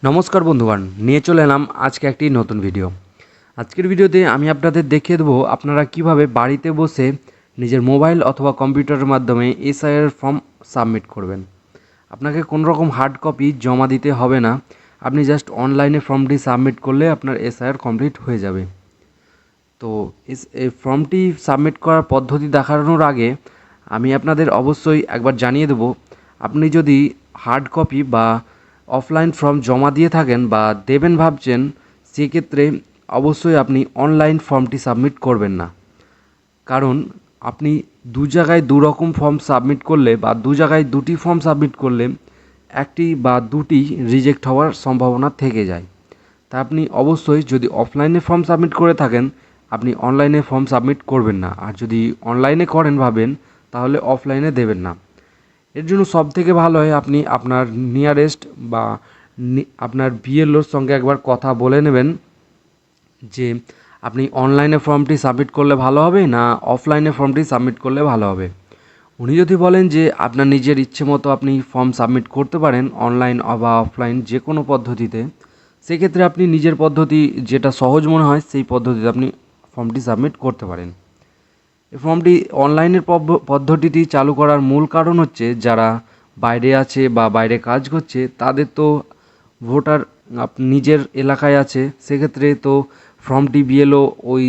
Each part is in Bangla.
নমস্কার বন্ধুগণ, নিয়ে চলে এলাম আজকে একটি নতুন ভিডিও। আজকের ভিডিওতে আমি আপনাদের দেখিয়ে দেবো আপনারা কিভাবে বাড়িতে বসে নিজের মোবাইল অথবা কম্পিউটারের মাধ্যমে এসআইআর ফর্ম সাবমিট করবেন। আপনাকে কোনো রকম হার্ড কপি জমা দিতে হবে না, আপনি জাস্ট অনলাইনে ফর্মটি সাবমিট করলে আপনার এসআইআর কমপ্লিট হয়ে যাবে। তো এই ফর্মটি সাবমিট করার পদ্ধতি দেখানোর আগে আমি আপনাদের অবশ্যই একবার জানিয়ে দেবো, আপনি যদি হার্ড কপি বা অফলাইন ফর্ম জমা দিয়ে থাকেন বা দেবেন ভাবছেন, সেক্ষেত্রে অবশ্যই আপনি অনলাইন ফর্মটি সাবমিট করবেন না। কারণ আপনি দু জায়গায় দু রকম ফর্ম সাবমিট করলে বা দু জায়গায় দুটি ফর্ম সাবমিট করলে একটি বা দুটি রিজেক্ট হওয়ার সম্ভাবনা থেকে যায়। তা আপনি অবশ্যই যদি অফলাইনে ফর্ম সাবমিট করে থাকেন, আপনি অনলাইনে ফর্ম সাবমিট করবেন না। আর যদি অনলাইনে করেন ভাবেন, তাহলে অফলাইনে দেবেন না। এর জন্য সবথেকে ভালো হয় আপনি আপনার নিয়ারেস্ট বা আপনার বিএলওর সঙ্গে একবার কথা বলে নেবেন যে আপনি অনলাইনে ফর্মটি সাবমিট করলে ভালো হবে না অফলাইনে ফর্মটি সাবমিট করলে ভালো হবে। উনি যদি বলেন যে আপনার নিজের ইচ্ছে মতো আপনি ফর্ম সাবমিট করতে পারেন অনলাইন বা অফলাইন যে কোনো পদ্ধতিতে, সেক্ষেত্রে আপনি নিজের পদ্ধতি যেটা সহজ মনে হয় সেই পদ্ধতিতে আপনি ফর্মটি সাবমিট করতে পারেন। এই ফর্মটি অনলাইনের পদ্ধতিটি চালু করার মূল কারণ হচ্ছে যারা বাইরে আছে বা বাইরে কাজ করছে তাদের তো ভোটার নিজের এলাকায় আছে, সেক্ষেত্রে তো ফর্মটি বিএলও ওই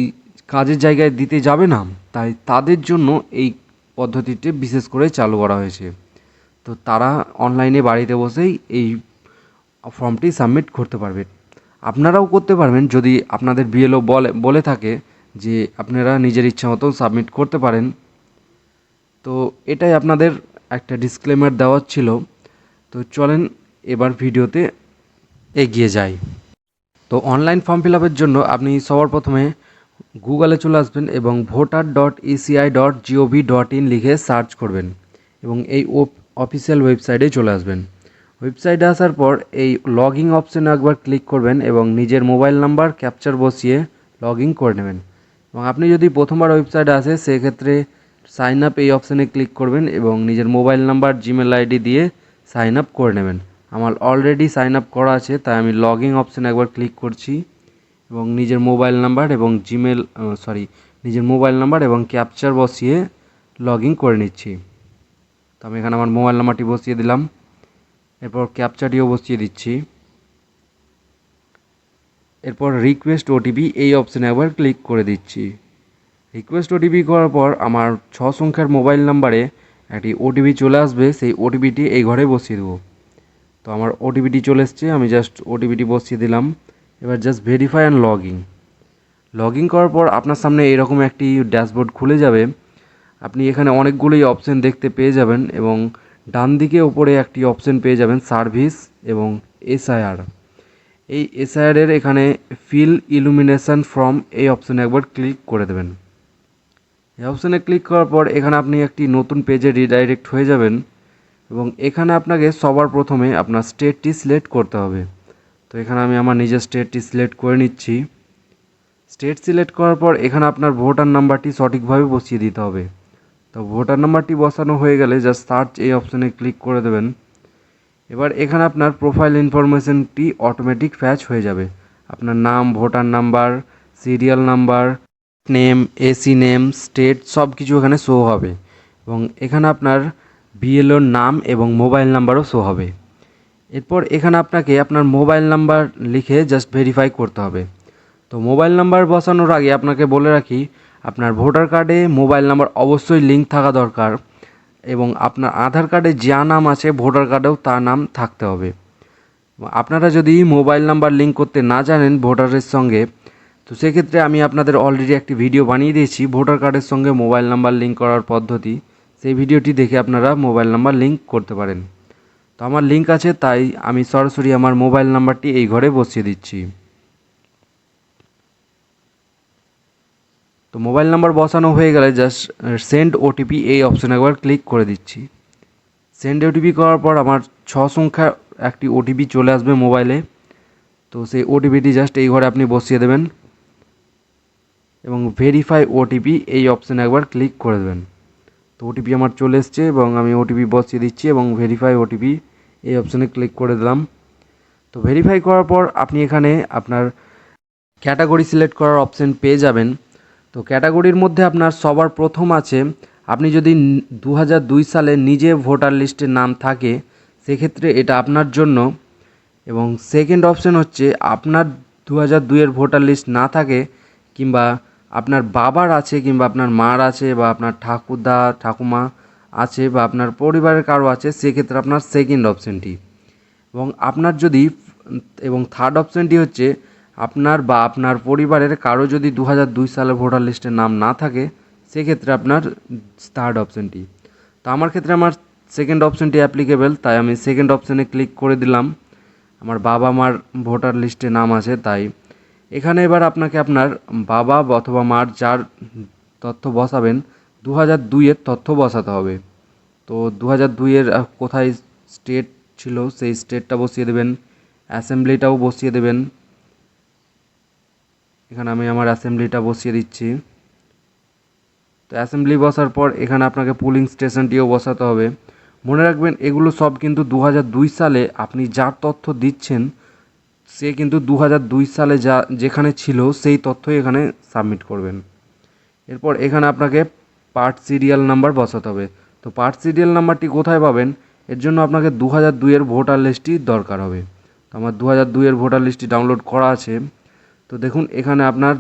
কাজের জায়গায় দিতে যাবে না, তাই তাদের জন্য এই পদ্ধতিটি বিশেষ করে চালু করা হয়েছে। তো তারা অনলাইনে বাড়িতে বসেই এই ফর্মটি সাবমিট করতে পারবে। আপনারাও করতে পারবেন যদি আপনাদের বিএলও বলে থাকে যে আপনারা নিজের ইচ্ছা মতো সাবমিট করতে পারেন। তো এটাই আপনাদের একটা ডিসক্লেমার দেওয়ার ছিল। তো চলেন এবার ভিডিওতে এগিয়ে যাই। তো অনলাইন ফর্ম ফিল আপের জন্য আপনি সবার প্রথমে গুগলে চলে আসবেন এবং voter.eci.gov.in লিখে সার্চ করবেন এবং এই অফিসিয়াল ওয়েবসাইটে চলে আসবেন। ওয়েবসাইটে আসার পর এই লগ ইন অপশানে একবার ক্লিক করবেন এবং নিজের মোবাইল নাম্বার ক্যাপচার বসিয়ে লগ ইন করে নেবেন। এবং আপনি যদি প্রথমবার ওয়েবসাইটে আসে সেক্ষেত্রে সাইন আপ এই অপশানে ক্লিক করবেন এবং নিজের মোবাইল নাম্বার জিমেল আইডি দিয়ে সাইন আপ করে নেবেন। আমার অলরেডি সাইন আপ করা আছে, তাই আমি লগ ইন অপশানে একবার ক্লিক করছি এবং নিজের মোবাইল নাম্বার এবং নিজের মোবাইল নাম্বার এবং ক্যাপচার বসিয়ে লগ ইন করে নিচ্ছি। তো আমি এখানে আমার মোবাইল নাম্বারটি বসিয়ে দিলাম, এরপর ক্যাপচাটিও বসিয়ে দিচ্ছি। এরপর রিকোয়েস্ট ওটিপি এই অপশানে একবার ক্লিক করে দিচ্ছি। রিকোয়েস্ট ওটিপি করার পর আমার 6 সংখ্যার মোবাইল নাম্বারে একটি ওটিপি চলে আসবে, সেই ওটিপিটি এই ঘরে বসিয়ে দেবো। তো আমার ওটিপিটি চলে এসছে, আমি জাস্ট ওটিপিটি বসিয়ে দিলাম। এবার just verify and log in করার পর আপনার সামনে এরকম একটি ড্যাশবোর্ড খুলে যাবে। আপনি এখানে অনেকগুলোই অপশান দেখতে পেয়ে যাবেন এবং ডান দিকে উপরে একটি অপশান পেয়ে যাবেন সার্ভিস এবং এসআইআর। এই এসআইআরের এখানে ফিল ইলুমিনেশন ফর্ম এই অপশানে একবার ক্লিক করে দেবেন। এই অপশানে ক্লিক করার পর এখানে আপনি একটি নতুন পেজে রিডাইরেক্ট হয়ে যাবেন এবং এখানে আপনাকে সবার প্রথমে আপনার স্টেটটি সিলেক্ট করতে হবে। তো এখানে আমি আমার নিজের স্টেটটি সিলেক্ট করে নিচ্ছি। স্টেট সিলেক্ট করার পর এখানে আপনার ভোটার নাম্বারটি সঠিকভাবে বসিয়ে দিতে হবে। তো ভোটার নাম্বারটি বসানো হয়ে গেলে জাস্ট সার্চ এই অপশানে ক্লিক করে দেবেন। এবার এখানে আপনার প্রোফাইল ইনফরমেশনটি অটোমেটিক ফ্যাচ হয়ে যাবে। আপনার নাম, voter number, serial number, name, AC name, state সব কিছু এখানে শো হবে এবং এখানে আপনার বিএলওর নাম এবং মোবাইল নাম্বারও শো হবে। এরপর এখানে আপনাকে আপনার মোবাইল নাম্বার লিখে জাস্ট ভেরিফাই করতে হবে। তো মোবাইল নাম্বার বসানোর আগে আপনাকে বলে রাখি, আপনার ভোটার কার্ডে মোবাইল নাম্বার অবশ্যই লিঙ্ক থাকা দরকার এবং আপনার আধার কার্ডে যা নাম আছে ভোটার কার্ডেও তার নাম থাকতে হবে। আপনারা যদি মোবাইল নাম্বার লিঙ্ক করতে না জানেন ভোটারের সঙ্গে, তো সেক্ষেত্রে আমি আপনাদের অলরেডি একটি ভিডিও বানিয়ে দিয়েছি ভোটার কার্ডের সঙ্গে মোবাইল নাম্বার লিঙ্ক করার পদ্ধতি। সেই ভিডিওটি দেখে আপনারা মোবাইল নাম্বার লিঙ্ক করতে পারেন। তো আমার লিঙ্ক আছে, তাই আমি সরাসরি আমার মোবাইল নাম্বারটি এই ঘরে বসিয়ে দিচ্ছি। তো মোবাইল নাম্বার বসানো হয়ে গেলে জাস্ট সেন্ড ওটিপি এই অপশানে একবার ক্লিক করে দিচ্ছি। সেন্ড ওটিপি করার পর আমার 6 সংখ্যা একটি ওটিপি চলে আসবে মোবাইলে। তো সেই ওটিপিটি জাস্ট এই ঘরে আপনি বসিয়ে দেবেন এবং ভেরিফাই ওটিপি এই অপশানে একবার ক্লিক করে দেবেন। তো ওটিপি আমার চলে এসছে এবং আমি ওটিপি বসিয়ে দিচ্ছি এবং ভেরিফাই ওটিপি এই অপশানে ক্লিক করে দিলাম। তো তো ভেরিফাই করার পর আপনি এখানে আপনার ক্যাটাগরি সিলেক্ট করার অপশন পেয়ে যাবেন। তো ক্যাটাগরির মধ্যে আপনার সবার প্রথম আছে, আপনি যদি 2002 সালে নিজে ভোটার লিস্টে নাম থাকে সেক্ষেত্রে এটা আপনার জন্য। এবং সেকেন্ড অপশন হচ্ছে আপনার 2002-এর ভোটার লিস্ট না থাকে, কিংবা আপনার বাবার আছে, কিংবা আপনার মার আছে, বা আপনার ঠাকুরদা ঠাকুমা আছে, বা আপনার পরিবারের কারো আছে, সেক্ষেত্রে আপনার সেকেন্ড অপশনটি। এবং আপনার যদি এবং থার্ড অপশনটি হচ্ছে আপনার বা আপনার পরিবারের কারো যদি 2002 সালে ভোটার লিস্টে নাম না থাকে সেক্ষেত্রে আপনার থার্ড অপশনটি। তো আমার ক্ষেত্রে আমার সেকেন্ড অপশনটি অ্যাপ্লিকেবল, তাই আমি সেকেন্ড অপশনে ক্লিক করে দিলাম। আমার বাবা মার ভোটার লিস্টে নাম আছে তাই। এখানে এবার আপনাকে আপনার বাবা অথবা মার যার তথ্য বসাবেন 2002-এর তথ্য বসাতে হবে। তো 2002-এর কোথায় স্টেট ছিল সেই স্টেটটা বসিয়ে দেবেন, অ্যাসেম্বলিটাও বসিয়ে দেবেন। এখানে আমি আমার অ্যাসেম্বলিটা বসিয়ে দিচ্ছি। তো অ্যাসেম্বলি বসার পর এখানে আপনাকে পুলিং স্টেশনটিও বসাতে হবে। মনে রাখবেন এগুলো সব কিন্তু 2002 সালে আপনি যার তথ্য দিচ্ছেন সে কিন্তু 2002 সালে যেখানে ছিল সেই তথ্যই এখানে সাবমিট করবেন। এরপর এখানে আপনাকে পার্ট সিরিয়াল নাম্বার বসাতে হবে। তো পার্ট সিরিয়াল নাম্বারটি কোথায় পাবেন, এর জন্য আপনাকে 2002-এর ভোটার লিস্টটি দরকার হবে। তো আমার 2002-এর ভোটার লিস্টটি ডাউনলোড করা আছে। তো দেখুন এখানে আপনার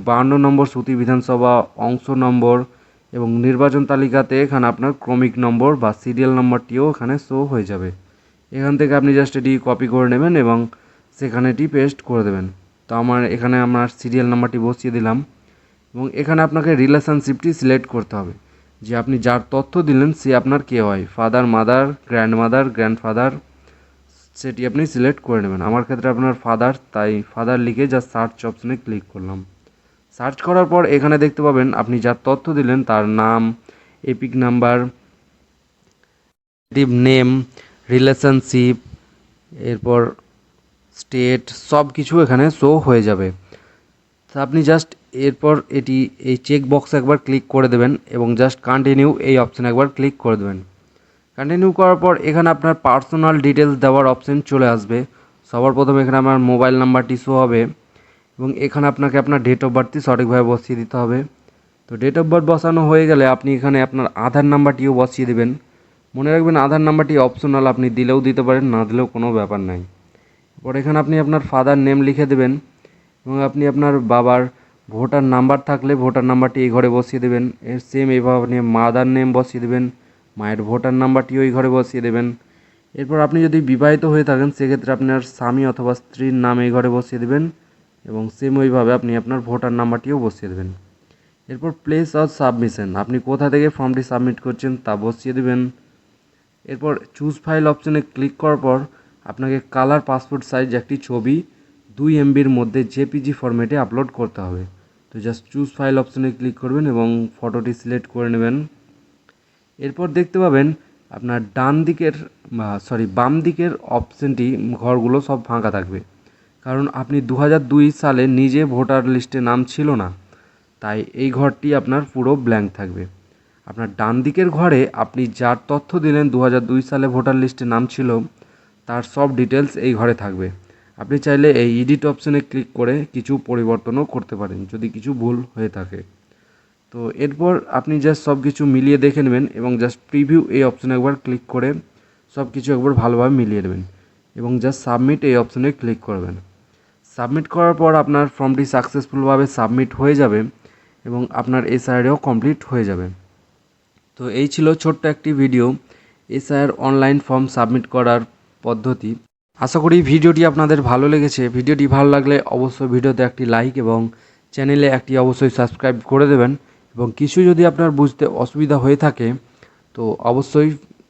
52 নম্বর সুতি বিধানসভা অংশ নম্বর এবং নির্বাচন তালিকাতে এখানে আপনার ক্রমিক নম্বর বা সিরিয়াল নাম্বারটিও এখানে শো হয়ে যাবে। এখান থেকে আপনি জাস্ট এটি কপি করে নেবেন এবং সেখানে এটি পেস্ট করে দেবেন। তো আমার এখানে আমার সিরিয়াল নাম্বারটি বসিয়ে দিলাম এবং এখানে আপনাকে রিলেশনশিপটি সিলেক্ট করতে হবে যে আপনি যার তথ্য দিলেন সে আপনার কে হয়, ফাদার, মাদার, গ্র্যান্ডমাদার, গ্র্যান্ডফাদার, সেটি আপনি সিলেক্ট করে নেবেন। আমার ক্ষেত্রে আপনার ফাদার, তাই ফাদার লিখে জাস্ট সার্চ অপশনে ক্লিক করলাম। সার্চ করার পর এখানে দেখতে পাবেন আপনি যার তথ্য দিলেন তার নাম, এপিক নাম্বার, নেম, রিলেশনশিপ, এরপর স্টেট, সব কিছু এখানে শো হয়ে যাবে। তো আপনি জাস্ট এরপর এই চেক বক্সে একবার ক্লিক করে দেবেন এবং জাস্ট কন্টিনিউ এই অপশানে একবার ক্লিক করে দেবেন। কন্টিনিউ করার পর এখানে আপনার পার্সোনাল ডিটেলস দেওয়ার অপশন চলে আসবে। সবার প্রথমে এখানে আমার মোবাইল নাম্বারটি শো হবে এবং এখানে আপনাকে আপনার ডেট অফ বার্থটি সঠিকভাবে বসিয়ে দিতে হবে। তো ডেট অফ বার্থ বসানো হয়ে গেলে আপনি এখানে আপনার আধার নাম্বারটিও বসিয়ে দেবেন। মনে রাখবেন আধার নাম্বারটি অপশনাল, আপনি দিলেও দিতে পারেন, না দিলেও কোনো ব্যাপার নাই। এরপর এখানে আপনি আপনার ফাদার নেম লিখে দেবেন এবং আপনি আপনার বাবার ভোটার নাম্বার থাকলে ভোটার নাম্বারটি এই ঘরে বসিয়ে দেবেন। এর সেম এইভাবে আপনি মাদার নেম বসিয়ে দেবেন, মায়ের ভোটার নাম্বারটি ওই ঘরে বসিয়ে দেবেন। এরপর আপনি যদি বিবাহিত হয়ে থাকেন সেক্ষেত্রে আপনার স্বামী অথবা স্ত্রীর নাম এই ঘরে বসিয়ে দেবেন এবং সেম ওইভাবে আপনি আপনার ভোটার নাম্বারটিও বসিয়ে দেবেন। এরপর প্লেস অফ সাবমিশন, আপনি কোথা থেকে ফর্মটি সাবমিট করছেন তা বসিয়ে দেবেন। এরপর চুজ ফাইল অপশনে ক্লিক করার পর আপনাকে কালার পাসপোর্ট সাইজ একটি ছবি 2 MBর মধ্যে জেপিজি ফরম্যাটে আপলোড করতে হবে। তো জাস্ট চুজ ফাইল অপশনে ক্লিক করবেন এবং ফটোটি সিলেক্ট করে নেবেন। এরপর দেখতে পাবেন আপনার বাম দিকের অপশনটি ঘরগুলো সব ফাঁকা থাকবে, কারণ আপনি 2002 সালে নিজে ভোটার লিস্টে নাম ছিল না, তাই এই ঘরটি আপনার পুরো ব্ল্যাঙ্ক থাকবে। আপনার ডান দিকের ঘরে আপনি যার তথ্য দিলেন 2002 সালে ভোটার লিস্টে নাম ছিল তার সব ডিটেলস এই ঘরে থাকবে। আপনি চাইলে এই এডিট অপশনে ক্লিক করে কিছু পরিবর্তনও করতে পারেন যদি কিছু ভুল হয়ে থাকে। তো এরপর আপনি জাস্ট সব কিছু মিলিয়ে দেখে নেবেন এবং জাস্ট প্রিভিউ এই অপশনে একবার ক্লিক করে সব কিছু একবার ভালোভাবে মিলিয়ে নেবেন এবং জাস্ট সাবমিট এই অপশনে ক্লিক করবেন। সাবমিট করার পর আপনার ফর্মটি সাকসেসফুলভাবে সাবমিট হয়ে যাবে এবং আপনার এসআইআরও কমপ্লিট হয়ে যাবে। তো এই ছিল ছোট্ট একটি video SIR online form submit করার পদ্ধতি। আশা করি ভিডিওটি আপনাদের ভালো লেগেছে। ভিডিওটি ভালো লাগলে অবশ্যই ভিডিওতে একটি লাইক এবং চ্যানেলে একটি অবশ্যই সাবস্ক্রাইব করে দেবেন এবং কিছু যদি আপনার বুঝতে অসুবিধা হয়ে থাকে তো অবশ্যই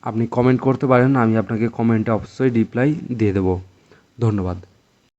আপনি কমেন্ট করতে পারেন, আমি আপনাকে কমেন্টে অবশ্যই রিপ্লাই দিয়ে দেবো। ধন্যবাদ।